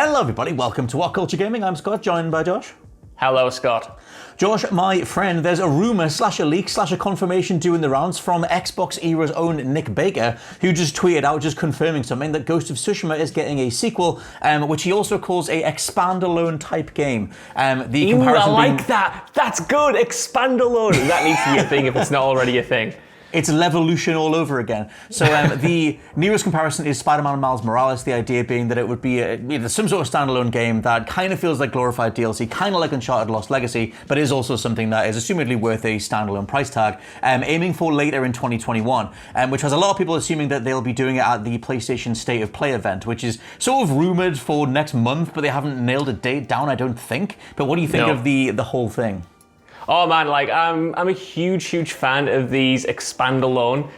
Hello everybody, welcome to WhatCulture Gaming. I'm Scott, joined by Josh. Hello, Scott. Josh, my friend, there's a rumour / a leak / a confirmation doing the rounds from Xbox Era's own Nick Baker, who just tweeted out, just confirming something, that Ghost of Tsushima is getting a sequel, which he also calls a expandalone type game. Ooh, I like that. That's good. Expandalone. That needs to be a thing if it's not already a thing. It's Levolution all over again. So the nearest comparison is Spider-Man and Miles Morales, the idea being that it would be either some sort of standalone game that kind of feels like glorified DLC, kind of like Uncharted Lost Legacy, but is also something that is assumedly worth a standalone price tag, aiming for later in 2021, which has a lot of people assuming that they'll be doing it at the PlayStation State of Play event, which is sort of rumored for next month, but they haven't nailed a date down, I don't think. But what do you think of the whole thing? Oh man, I'm a huge fan of these expandalone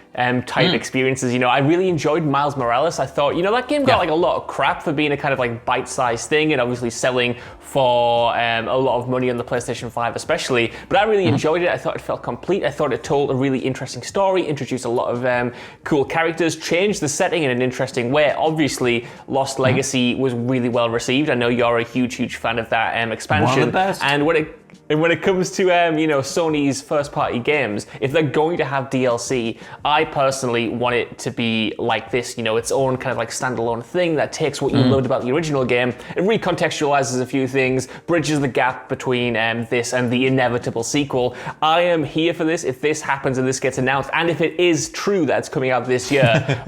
type experiences. I really enjoyed Miles Morales. I thought, that game got like a lot of crap for being a kind of like bite-sized thing and obviously selling for a lot of money on the PlayStation 5 especially. But I really enjoyed it. I thought it felt complete. I thought it told a really interesting story, introduced a lot of cool characters, changed the setting in an interesting way. Obviously, Lost Legacy was really well received. I know you're a huge fan of that expansion. One of the best. And when it comes to Sony's first-party games, if they're going to have DLC, I personally want it to be like this, its own kind of like standalone thing that takes what you loved about the original game, it recontextualizes a few things, bridges the gap between this and the inevitable sequel. I am here for this if this happens and this gets announced, and if it is true that it's coming out this year,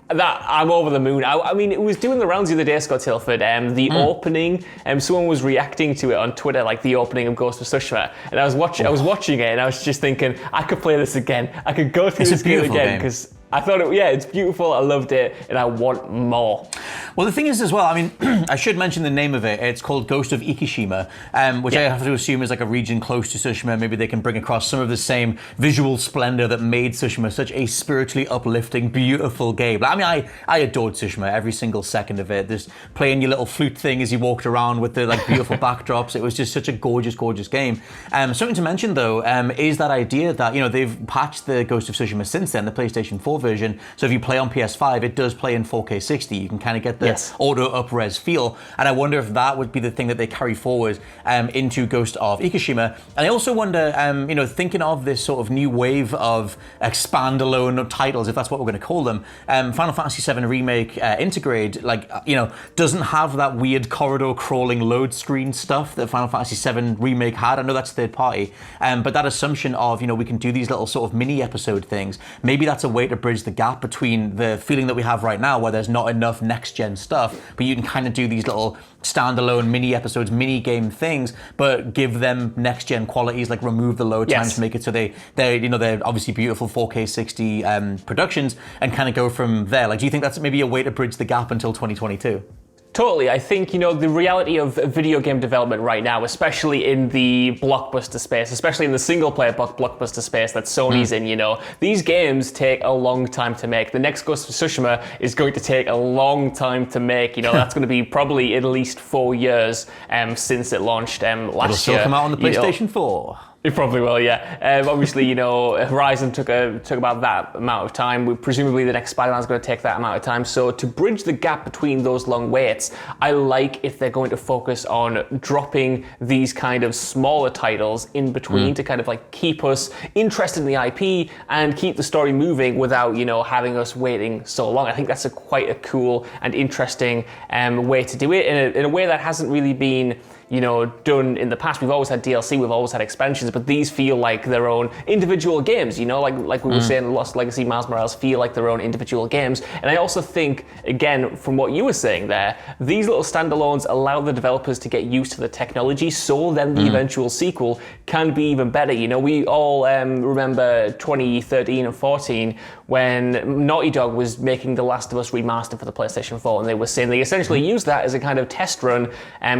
that I'm over the moon. I mean, it was doing the rounds the other day, Scott Tilford. The opening, someone was reacting to it on Twitter, like the opening of Ghost of Tsushima, and I was watching it, and I was just thinking, I could play this again. I could go through this game again because I thought it's beautiful. I loved it, and I want more. Well, the thing is as well, I mean, I should mention the name of it. It's called Ghost of Ikishima, which I have to assume is like a region close to Tsushima. Maybe they can bring across some of the same visual splendor that made Tsushima such a spiritually uplifting, beautiful game. I mean, I adored Tsushima, every single second of it. Just playing your little flute thing as you walked around with the beautiful backdrops. It was just such a gorgeous game. Something to mention though is that idea that they've patched the Ghost of Tsushima since then, the PlayStation 4 version. So if you play on PS5, it does play in 4K 60. You can kind of get the auto up-res feel, and I wonder if that would be the thing that they carry forward into Ghost of Ikishima. And I also wonder, thinking of this sort of new wave of expandalone titles, if that's what we're going to call them, Final Fantasy VII Remake Intergrade, doesn't have that weird corridor crawling load screen stuff that Final Fantasy VII Remake had. I know that's third party, but that assumption of, we can do these little sort of mini episode things, maybe that's a way to bridge the gap between the feeling that we have right now where there's not enough next-gen stuff, but you can kind of do these little standalone mini episodes, mini game things, but give them next-gen qualities, like remove the load times to make it so they're obviously beautiful 4K 60 productions, and kind of go from there. Do you think that's maybe a way to bridge the gap until 2022? Totally. I think, the reality of video game development right now, especially in the blockbuster space, especially in the single-player blockbuster space that Sony's in, these games take a long time to make. The next Ghost of Tsushima is going to take a long time to make. That's going to be probably at least 4 years since it launched last year. It'll still come out on the PlayStation 4. It probably will, yeah. Obviously, Horizon took about that amount of time. Presumably, the next Spider-Man is going to take that amount of time. So to bridge the gap between those long waits, I like if they're going to focus on dropping these kind of smaller titles in between to kind of keep us interested in the IP and keep the story moving without, having us waiting so long. I think that's quite a cool and interesting way to do it in a way that hasn't really been done in the past. We've always had DLC, we've always had expansions, but these feel like their own individual games, like we were saying, Lost Legacy, Miles Morales feel like their own individual games. And I also think, again, from what you were saying there, these little standalones allow the developers to get used to the technology, so then the eventual sequel can be even better. We all remember 2013 and 14 when Naughty Dog was making The Last of Us remastered for the PlayStation 4, and they were saying they essentially used that as a kind of test run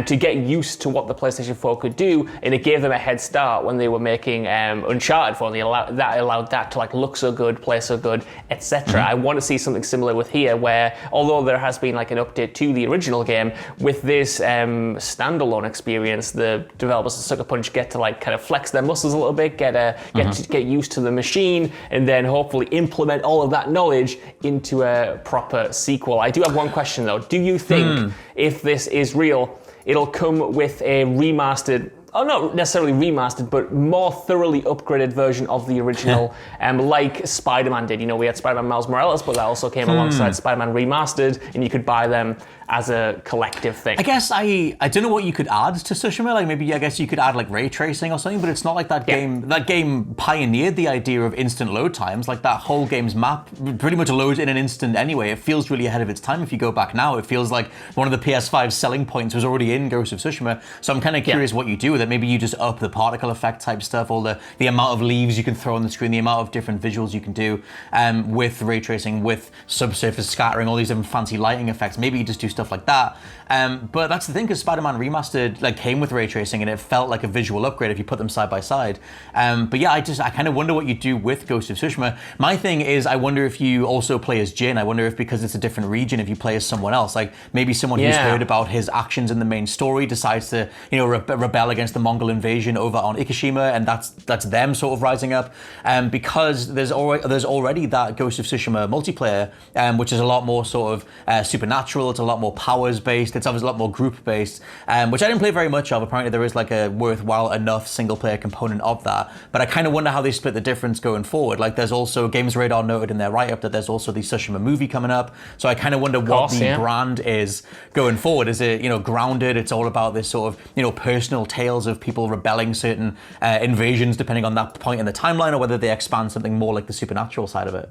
to get used used to what the PlayStation 4 could do, and it gave them a head start when they were making Uncharted 4. That allowed that to like look so good, play so good, etc. I want to see something similar with here, where although there has been like an update to the original game, with this standalone experience, the developers of Sucker Punch get to like kind of flex their muscles a little bit, get used to the machine, and then hopefully implement all of that knowledge into a proper sequel. I do have one question though. Do you think if this is real, it'll come with a remastered, or not necessarily remastered, but more thoroughly upgraded version of the original, like Spider-Man did? You know, we had Spider-Man Miles Morales, but that also came alongside Spider-Man Remastered, and you could buy them as a collective thing. I guess I don't know what you could add to Tsushima. Like maybe I guess you could add like ray tracing or something, but it's not like that game. That game pioneered the idea of instant load times. Like that whole game's map pretty much loads in an instant anyway. It feels really ahead of its time. If you go back now, it feels like one of the PS5 selling points was already in Ghost of Tsushima. So I'm kind of curious what you do with it. Maybe you just up the particle effect type stuff, all the amount of leaves you can throw on the screen, the amount of different visuals you can do with ray tracing, with subsurface scattering, all these different fancy lighting effects. Maybe you just do stuff like that. But that's the thing, because Spider-Man Remastered like came with ray tracing and it felt like a visual upgrade if you put them side by side. But yeah, I kind of wonder what you do with Ghost of Tsushima. My thing is, I wonder if you also play as Jin. I wonder if, because it's a different region, if you play as someone else, like maybe someone who's heard about his actions in the main story decides to, you know, rebel against the Mongol invasion over on Ikishima, and that's them sort of rising up. Because there's already that Ghost of Tsushima multiplayer, which is a lot more sort of supernatural. It's a lot more powers based. It's obviously a lot more group based, which I didn't play very much of. Apparently there is like a worthwhile enough single player component of that, but I kind of wonder how they split the difference going forward. Like there's also, Games Radar noted in their write-up that there's also the Tsushima movie coming up, so I kind of wonder what the brand is going forward. Is it, you know, grounded? It's all about this sort of, you know, personal tales of people rebelling certain invasions depending on that point in the timeline, or whether they expand something more like the supernatural side of it.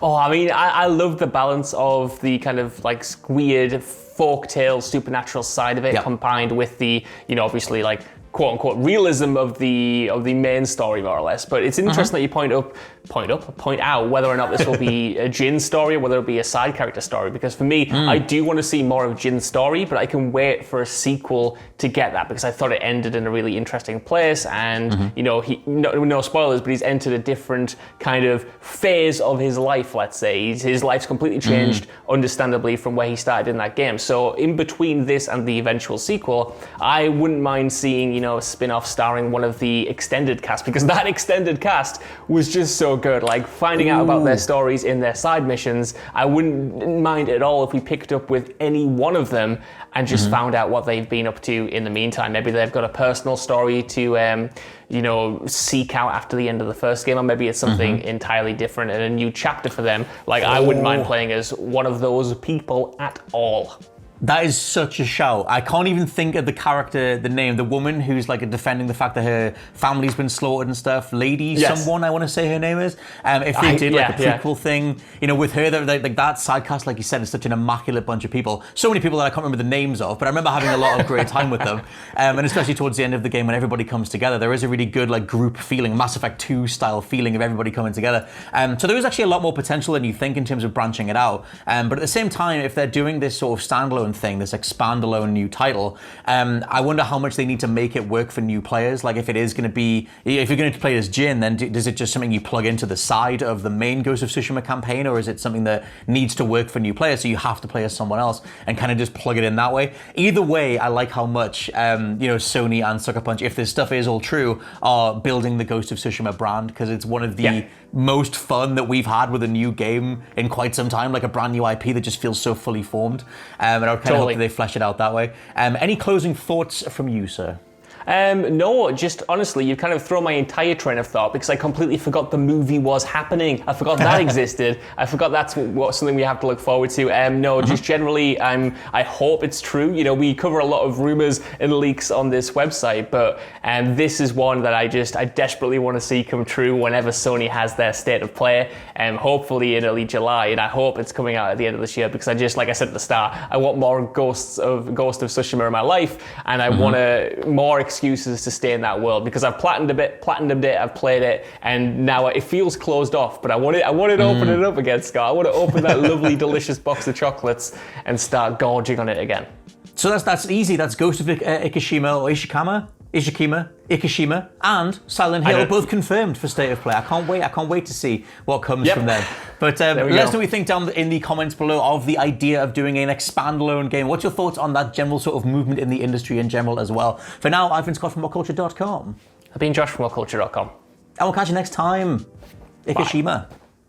Oh, I mean, I love the balance of the kind of like weird folktale supernatural side of it, combined with the, you know, obviously like quote unquote realism of the main story, more or less. But it's interesting that you point out whether or not this will be a Jin story or whether it'll be a side character story. Because for me, I do want to see more of Jin's story, but I can wait for a sequel to get that, because I thought it ended in a really interesting place. And you know, no spoilers, but he's entered a different kind of phase of his life. Let's say his life's completely changed, understandably, from where he started in that game. So in between this and the eventual sequel, I wouldn't mind seeing, you know, a spin-off starring one of the extended cast, because that extended cast was just so good. Like finding out about their stories in their side missions, I wouldn't mind at all if we picked up with any one of them and just found out what they've been up to in the meantime. Maybe they've got a personal story to you know, seek out after the end of the first game, or maybe it's something entirely different and a new chapter for them. Like I wouldn't mind playing as one of those people at all. That is such a shout. I can't even think of the character, the name, the woman who's like defending the fact that her family's been slaughtered and stuff. Lady someone, I want to say her name is. If they did like a prequel thing, you know, with her, like that sidecast, like you said, is such an immaculate bunch of people. So many people that I can't remember the names of, but I remember having a lot of great time with them. And especially towards the end of the game when everybody comes together, there is a really good like group feeling, Mass Effect 2 style feeling of everybody coming together. So there is actually a lot more potential than you think in terms of branching it out. But at the same time, if they're doing this sort of standalone thing, this expandalone new title, I wonder how much they need to make it work for new players. Like if it is going to be, if you're going to play as Jin, then is it just something you plug into the side of the main Ghost of Tsushima campaign, or is it something that needs to work for new players, so you have to play as someone else and kind of just plug it in that way? Either way, I like how much you know, Sony and Sucker Punch, if this stuff is all true, are building the Ghost of Tsushima brand, because it's one of the most fun that we've had with a new game in quite some time, like a brand new IP that just feels so fully formed. And I kind of hope that they flesh it out that way. Any closing thoughts from you, sir? No, just honestly, you've kind of thrown my entire train of thought, because I completely forgot the movie was happening. I forgot that existed. I forgot that's something we have to look forward to. No, just generally, I hope it's true. You know, we cover a lot of rumors and leaks on this website, but this is one that I desperately want to see come true whenever Sony has their state of play, hopefully in early July, and I hope it's coming out at the end of this year, because like I said at the start, I want more Ghost of Tsushima in my life, and I want more excuses to stay in that world, because I've platinumed it, I've played it, and now it feels closed off, but I want to open it up again, Scott. I want to open that lovely, delicious box of chocolates and start gorging on it again. So that's easy. That's Ghost of Ikishima or Ikishima, and Silent Hill both confirmed for State of Play. I can't wait to see what comes from them. But let us know what you think down in the comments below of the idea of doing an expandalone game. What's your thoughts on that general sort of movement in the industry in general as well? For now, I've been Scott from WhatCulture.com. I've been Josh from WhatCulture.com. And we'll catch you next time. Ikishima.